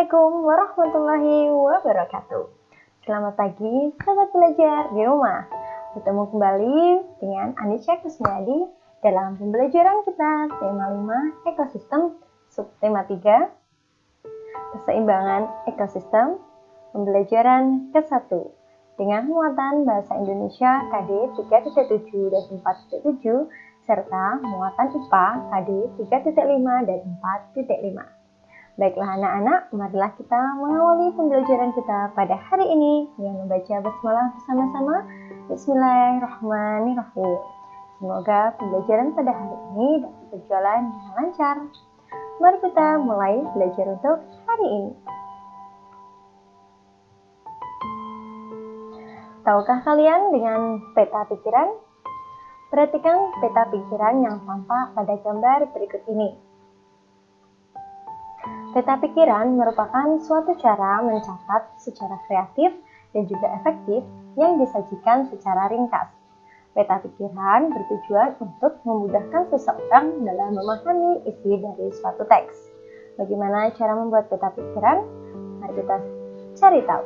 Assalamualaikum warahmatullahi wabarakatuh. Selamat pagi, sahabat belajar di rumah. Bertemu kembali dengan Anisha Kusmiadi dalam pembelajaran kita tema 5 ekosistem, subtema 3 keseimbangan ekosistem, pembelajaran ke-1 dengan muatan bahasa Indonesia KD 3.7 dan 4.7 serta muatan IPA KD 3.5 dan 4.5. Baiklah anak-anak, marilah kita mengawali pembelajaran kita pada hari ini dengan membaca basmalah bersama-sama. Bismillahirrahmanirrahim. Semoga pembelajaran pada hari ini dapat berjalan dengan lancar. Mari kita mulai belajar untuk hari ini. Tahukah kalian dengan peta pikiran? Perhatikan peta pikiran yang tampak pada gambar berikut ini. Peta pikiran merupakan suatu cara mencatat secara kreatif dan juga efektif yang disajikan secara ringkas. Peta pikiran bertujuan untuk memudahkan seseorang dalam memahami isi dari suatu teks. Bagaimana cara membuat peta pikiran? Mari kita cari tahu.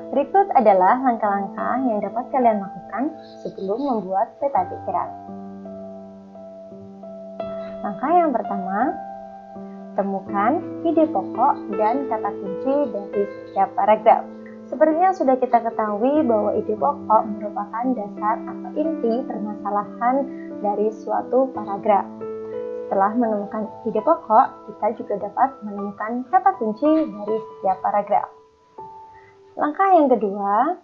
Berikut adalah langkah-langkah yang dapat kalian lakukan sebelum membuat peta pikiran. Langkah yang pertama, temukan ide pokok dan kata kunci dari setiap paragraf. Seperti yang sudah kita ketahui bahwa ide pokok merupakan dasar atau inti permasalahan dari suatu paragraf. Setelah menemukan ide pokok, kita juga dapat menemukan kata kunci dari setiap paragraf. Langkah yang kedua,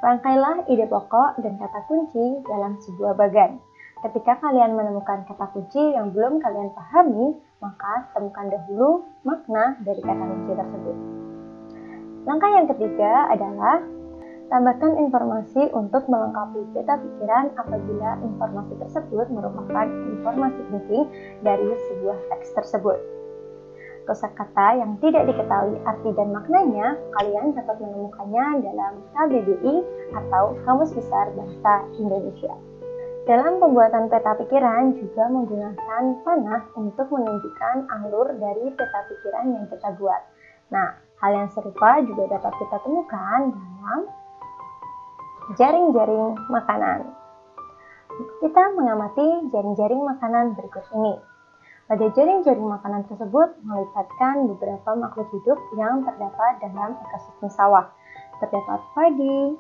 rangkailah ide pokok dan kata kunci dalam sebuah bagan. Ketika kalian menemukan kata kunci yang belum kalian pahami, maka temukan dahulu makna dari kata kunci tersebut. Langkah yang ketiga adalah tambahkan informasi untuk melengkapi peta pikiran apabila informasi tersebut merupakan informasi penting dari sebuah teks tersebut. Kosakata yang tidak diketahui arti dan maknanya, kalian dapat menemukannya dalam KBBI atau Kamus Besar Bahasa Indonesia. Dalam pembuatan peta pikiran juga menggunakan panah untuk menunjukkan alur dari peta pikiran yang kita buat. Nah, hal yang serupa juga dapat kita temukan dalam jaring-jaring makanan. Kita mengamati jaring-jaring makanan berikut ini. Pada jaring-jaring makanan tersebut melibatkan beberapa makhluk hidup yang terdapat dalam ekosistem sawah. Terdapat padi,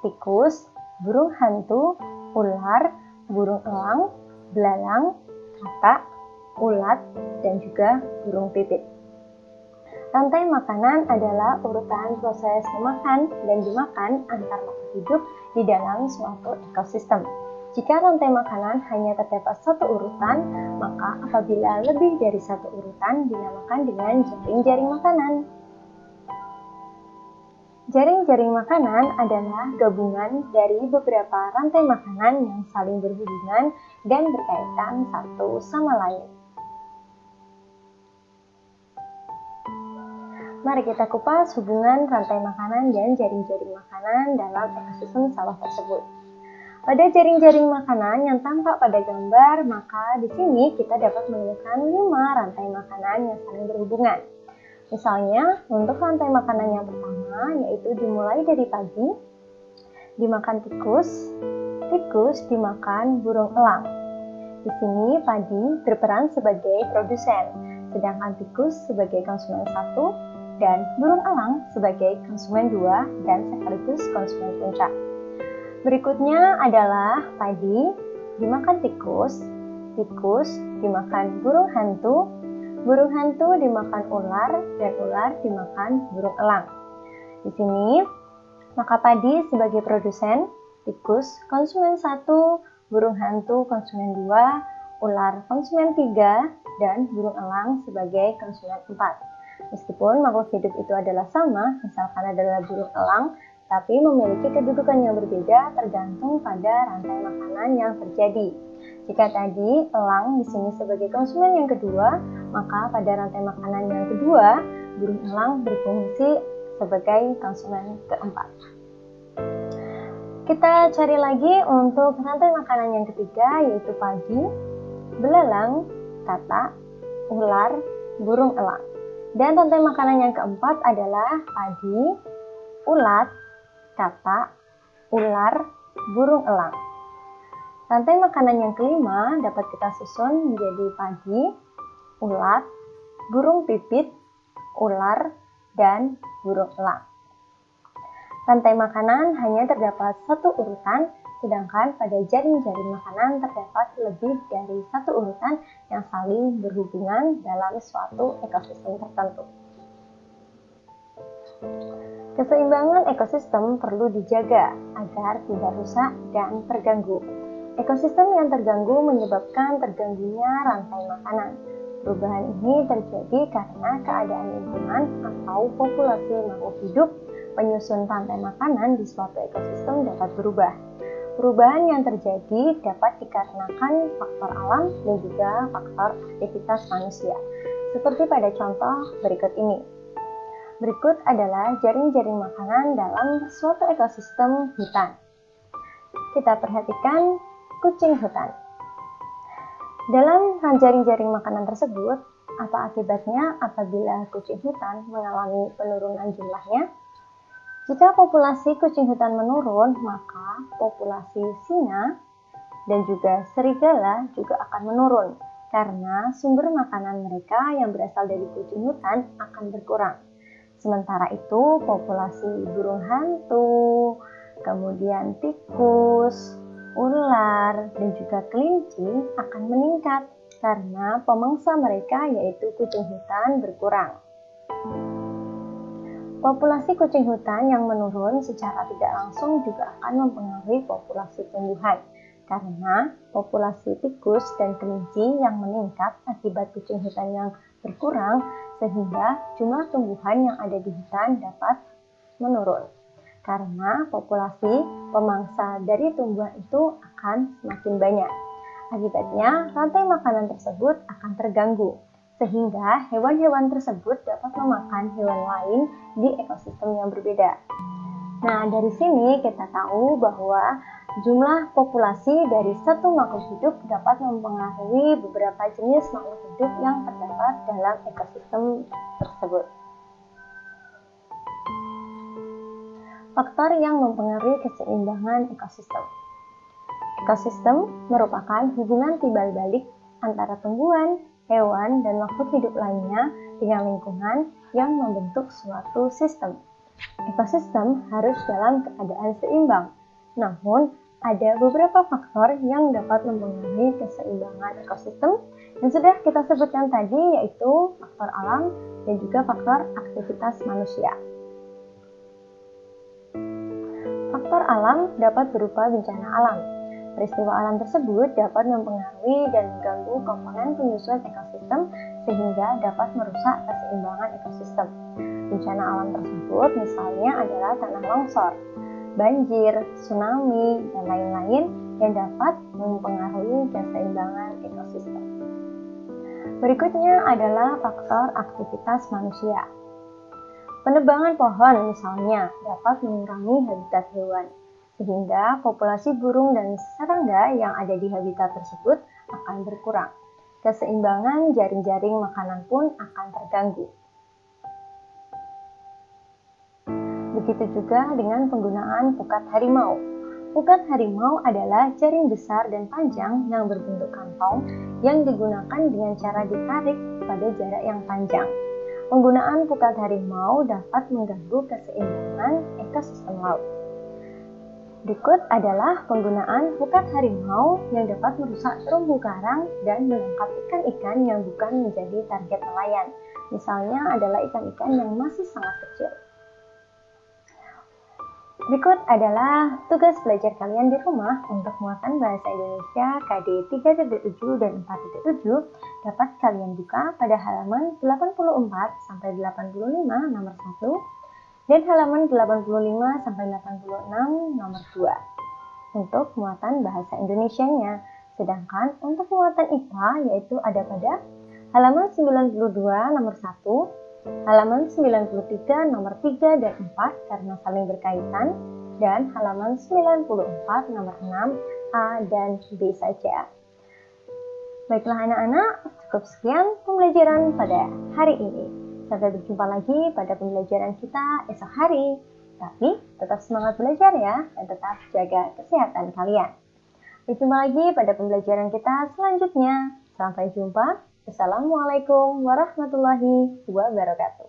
tikus, burung hantu, ular, burung elang, belalang, katak, ulat, dan juga burung pipit. Rantai makanan adalah urutan proses memakan dan dimakan antar makhluk hidup di dalam suatu ekosistem. Jika rantai makanan hanya terdapat satu urutan, maka apabila lebih dari satu urutan dinamakan dengan jaring-jaring makanan. Jaring-jaring makanan adalah gabungan dari beberapa rantai makanan yang saling berhubungan dan berkaitan satu sama lain. Mari kita kupas hubungan rantai makanan dan jaring-jaring makanan dalam ekosistem sawah tersebut. Pada jaring-jaring makanan yang tampak pada gambar, maka di sini kita dapat menemukan 5 rantai makanan yang saling berhubungan. Misalnya, untuk rantai makanan yang pertama, yaitu dimulai dari padi, dimakan tikus, tikus dimakan burung elang. Di sini padi berperan sebagai produsen, sedangkan tikus sebagai konsumen 1, dan burung elang sebagai konsumen 2 dan sekaligus konsumen puncak. Berikutnya adalah padi dimakan tikus, tikus dimakan burung hantu, burung hantu dimakan ular, dan ular dimakan burung elang. Di sini, maka padi sebagai produsen, tikus konsumen 1, burung hantu konsumen 2, ular konsumen 3, dan burung elang sebagai konsumen 4. Meskipun makhluk hidup itu adalah sama, misalkan adalah burung elang, tapi memiliki kedudukan yang berbeda tergantung pada rantai makanan yang terjadi. Jika tadi elang di sini sebagai konsumen yang kedua, maka pada rantai makanan yang kedua, burung elang berfungsi sebagai konsumen keempat. Kita cari lagi untuk rantai makanan yang ketiga, yaitu padi, belalang, katak, ular, burung elang. Dan rantai makanan yang keempat adalah padi, ulat, katak, ular, burung elang. Rantai makanan yang kelima dapat kita susun menjadi padi, ulat, burung pipit, ular, dan burung elang. Rantai makanan hanya terdapat satu urutan, sedangkan pada jaring-jaring makanan terdapat lebih dari satu urutan yang saling berhubungan dalam suatu ekosistem tertentu. Keseimbangan ekosistem perlu dijaga agar tidak rusak dan terganggu. Ekosistem yang terganggu menyebabkan terganggunya rantai makanan. Perubahan ini terjadi karena keadaan lingkungan atau populasi makhluk hidup. Penyusun rantai makanan di suatu ekosistem dapat berubah. Perubahan yang terjadi dapat dikarenakan faktor alam dan juga faktor aktivitas manusia, seperti pada contoh berikut ini. Berikut adalah jaring-jaring makanan dalam suatu ekosistem hutan. Kita perhatikan kucing hutan. Dalam jaring-jaring makanan tersebut, apa akibatnya apabila kucing hutan mengalami penurunan jumlahnya? Jika populasi kucing hutan menurun, maka populasi singa dan juga serigala juga akan menurun karena sumber makanan mereka yang berasal dari kucing hutan akan berkurang. Sementara itu, populasi burung hantu, kemudian tikus, ular, dan juga kelinci akan meningkat karena pemangsa mereka yaitu kucing hutan berkurang. Populasi kucing hutan yang menurun secara tidak langsung juga akan mempengaruhi populasi tumbuhan, karena populasi tikus dan kelinci yang meningkat akibat kucing hutan yang berkurang, sehingga jumlah tumbuhan yang ada di hutan dapat menurun. Karena populasi pemangsa dari tumbuhan itu akan semakin banyak. Akibatnya, rantai makanan tersebut akan terganggu, sehingga hewan-hewan tersebut dapat memakan hewan lain di ekosistem yang berbeda. Nah, dari sini kita tahu bahwa jumlah populasi dari satu makhluk hidup dapat mempengaruhi beberapa jenis makhluk hidup yang terdapat dalam ekosistem tersebut. Faktor yang mempengaruhi keseimbangan ekosistem. Ekosistem merupakan hubungan timbal balik antara tumbuhan, hewan, dan makhluk hidup lainnya dengan lingkungan yang membentuk suatu sistem. Ekosistem harus dalam keadaan seimbang, namun ada beberapa faktor yang dapat mempengaruhi keseimbangan ekosistem yang sudah kita sebutkan tadi, yaitu faktor alam dan juga faktor aktivitas manusia. Faktor alam dapat berupa bencana alam. Peristiwa alam tersebut dapat mempengaruhi dan mengganggu komponen penyusun ekosistem sehingga dapat merusak keseimbangan ekosistem. Bencana alam tersebut misalnya adalah tanah longsor, banjir, tsunami, dan lain-lain yang dapat mempengaruhi keseimbangan ekosistem. Berikutnya adalah faktor aktivitas manusia. Penebangan pohon misalnya dapat mengurangi habitat hewan, sehingga populasi burung dan serangga yang ada di habitat tersebut akan berkurang. Keseimbangan jaring-jaring makanan pun akan terganggu. Begitu juga dengan penggunaan pukat harimau. Pukat harimau adalah jaring besar dan panjang yang berbentuk kantong yang digunakan dengan cara ditarik pada jarak yang panjang. Penggunaan pukat harimau dapat mengganggu keseimbangan ekosistem laut. Berikut adalah penggunaan pukat harimau yang dapat merusak terumbu karang dan menangkap ikan-ikan yang bukan menjadi target nelayan. Misalnya adalah ikan-ikan yang masih sangat kecil. Berikut adalah tugas belajar kalian di rumah untuk muatan bahasa Indonesia KD 3.7 dan 4.7 dapat kalian buka pada halaman 84-85 nomor 1 dan halaman 85-86 nomor 2 untuk muatan bahasa Indonesianya. Sedangkan untuk muatan IPA yaitu ada pada halaman 92 nomor 1, halaman 93 nomor 3 dan 4 karena saling berkaitan, dan halaman 94 nomor 6 A dan B saja. Baiklah anak-anak, Cukup sekian pembelajaran pada hari ini. Sampai berjumpa lagi pada pembelajaran kita esok hari. Tapi tetap semangat belajar ya, dan tetap jaga kesehatan kalian. Berjumpa lagi pada pembelajaran kita selanjutnya. Sampai jumpa. Assalamualaikum warahmatullahi wabarakatuh.